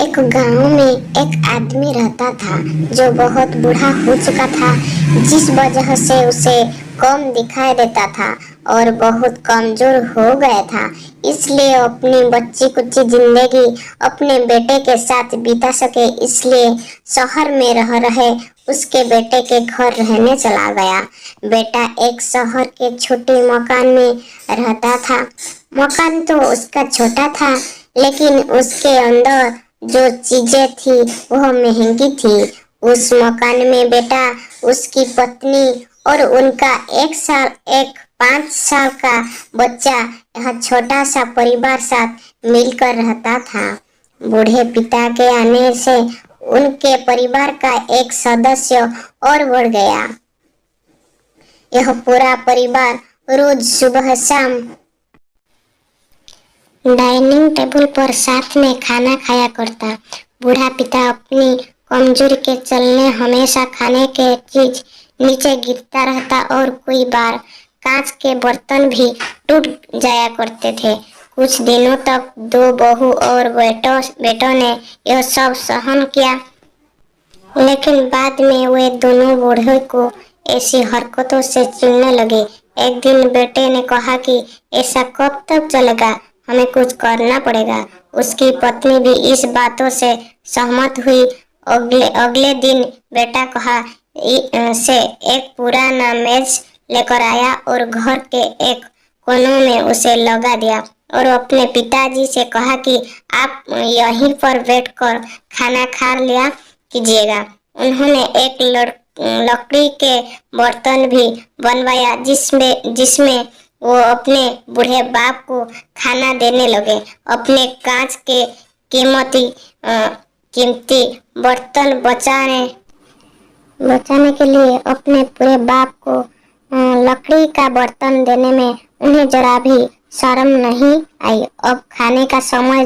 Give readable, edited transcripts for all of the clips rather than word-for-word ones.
एक गांव में एक आदमी रहता था जो बहुत बूढ़ा हो चुका था, जिस वजह से उसे कम दिखाई देता था और बहुत कमजोर हो गया था। इसलिए अपनी बच्ची कुच्ची जिंदगी अपने बेटे के साथ बिता सके, इसलिए शहर में रह रहे उसके बेटे के घर रहने चला गया। बेटा एक शहर के छोटे मकान में रहता था। मकान तो उसका छोटा था, लेकिन उसके अंदर जो चीजें थी वह महंगी थी। उस मकान में बेटा, उसकी पत्नी और उनका एक 5 साल का बच्चा, यह छोटा सा परिवार साथ मिलकर रहता था। बूढ़े पिता के आने से उनके परिवार का एक सदस्य और बढ़ गया। यह पूरा परिवार रोज सुबह शाम डाइनिंग टेबल पर साथ में खाना खाया करता। बूढ़ा पिता अपनी कमजोरी के चलने हमेशा खाने के चीज नीचे गिरता रहता और कई बार कांच के बर्तन भी टूट जाया करते थे। कुछ दिनों तक दो बहू और बेटों ने यह सब सहन किया, लेकिन बाद में वे दोनों बूढ़े को ऐसी हरकतों से चिढ़ने लगे। एक दिन बेटे ने कहा कि ऐसा कब तक चलेगा, हमें कुछ करना पड़ेगा। उसकी पत्नी भी इस बातों से सहमत हुई। अगले दिन बेटा कहा से एक पुराना मेज लेकर आया और घर के एक कोनों में उसे लगा दिया और अपने पिताजी से कहा कि आप यहीं पर बैठकर खाना खा लिया कीजिएगा। उन्होंने एक लकड़ी के बर्तन भी बनवाया जिसमें वो अपने बूढ़े बाप को खाना देने लगे। अपने कांच के कीमती बर्तन बचाने के लिए अपने पूरे बाप को लकड़ी का बर्तन देने में उन्हें जरा भी शर्म नहीं आई। अब खाने का समय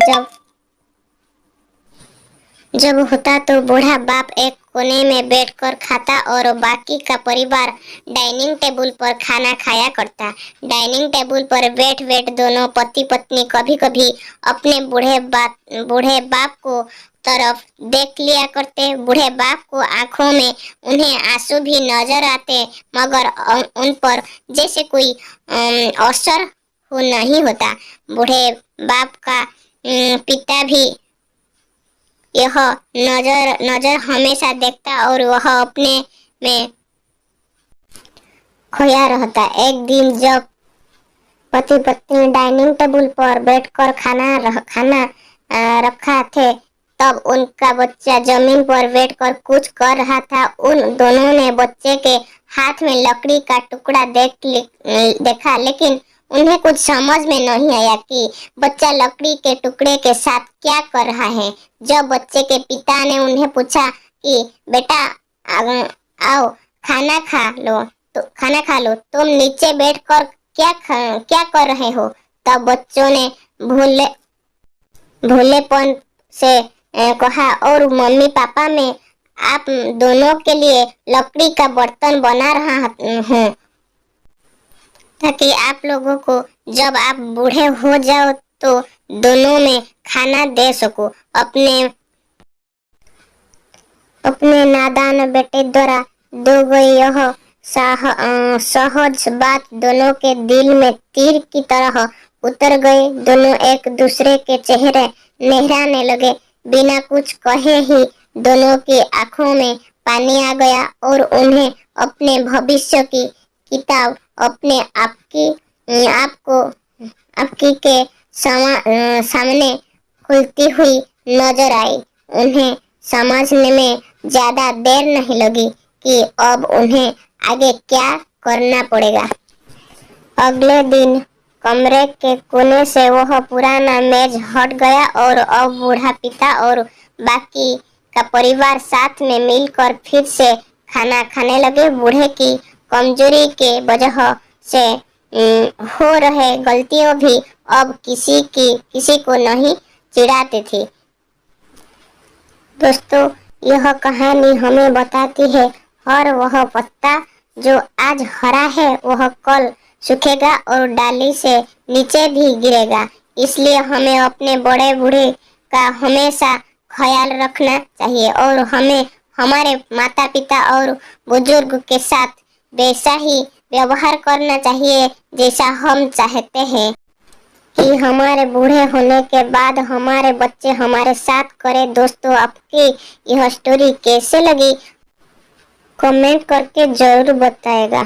जब होता तो बूढ़ा बाप एक कोने में बैठकर खाता और बाकी का परिवार डाइनिंग टेबल पर खाना खाया करता। डाइनिंग टेबल पर बैठ दोनों पति पत्नी कभी कभी अपने बूढ़े बाप को तरफ देख लिया करते। बूढ़े बाप को आंखों में उन्हें आंसू भी नजर आते, मगर उन पर जैसे कोई असर हो नहीं होता। बूढ़े बाप का पिता भी यह नजर हमेशा देखता और वह अपने में खोया रहता। एक दिन जब पति पत्नी डाइनिंग टेबल पर बैठकर खाना रखा थे, तब उनका बच्चा जमीन पर बैठकर कुछ कर रहा था। उन दोनों ने बच्चे के हाथ में लकड़ी का टुकड़ा देखा, लेकिन उन्हें कुछ समझ में नहीं आया कि बच्चा लकड़ी के टुकड़े के साथ क्या कर रहा है। जब बच्चे के पिता ने उन्हें पूछा कि बेटा आओ खाना खा लो, तुम नीचे बैठकर क्या कर रहे हो, तब बच्चों ने भोलेपन से कहा, और मम्मी पापा मैं आप दोनों के लिए लकड़ी का बर्तन बना रहा हूँ ताकि आप लोगों को जब आप बूढ़े हो जाओ तो दोनों में खाना दे सको। अपने नादान बेटे द्वारा दो गई यह सहज बात दोनों के दिल में तीर की तरह उतर गई। दोनों एक दूसरे के चेहरे निहारने लगे। बिना कुछ कहे ही दोनों की आंखों में पानी आ गया और उन्हें अपने भविष्य की किताब अपने आपकी के सामने खुलती हुई नजर आई। उन्हें समझने में ज्यादा देर नहीं लगी कि अब उन्हें आगे क्या करना पड़ेगा। अगले दिन कमरे के कोने से वह पुराना मेज हट गया और अब बूढ़ा पिता और बाकी का परिवार साथ में मिलकर फिर से खाना खाने लगे। बूढ़े की कमजोरी के वजह से हो रहे गलतियों भी अब किसी को नहीं चिढ़ाती थी। दोस्तों, यह कहानी हमें बताती है हर वह पत्ता जो आज हरा है वह कल सूखेगा और डाली से नीचे भी गिरेगा। इसलिए हमें अपने बड़े बूढ़े का हमेशा ख्याल रखना चाहिए और हमें हमारे माता पिता और बुजुर्ग के साथ वैसा ही व्यवहार करना चाहिए जैसा हम चाहते हैं कि हमारे बूढ़े होने के बाद हमारे बच्चे हमारे साथ करें। दोस्तों, आपकी यह स्टोरी कैसे लगी कमेंट करके जरूर बताएगा।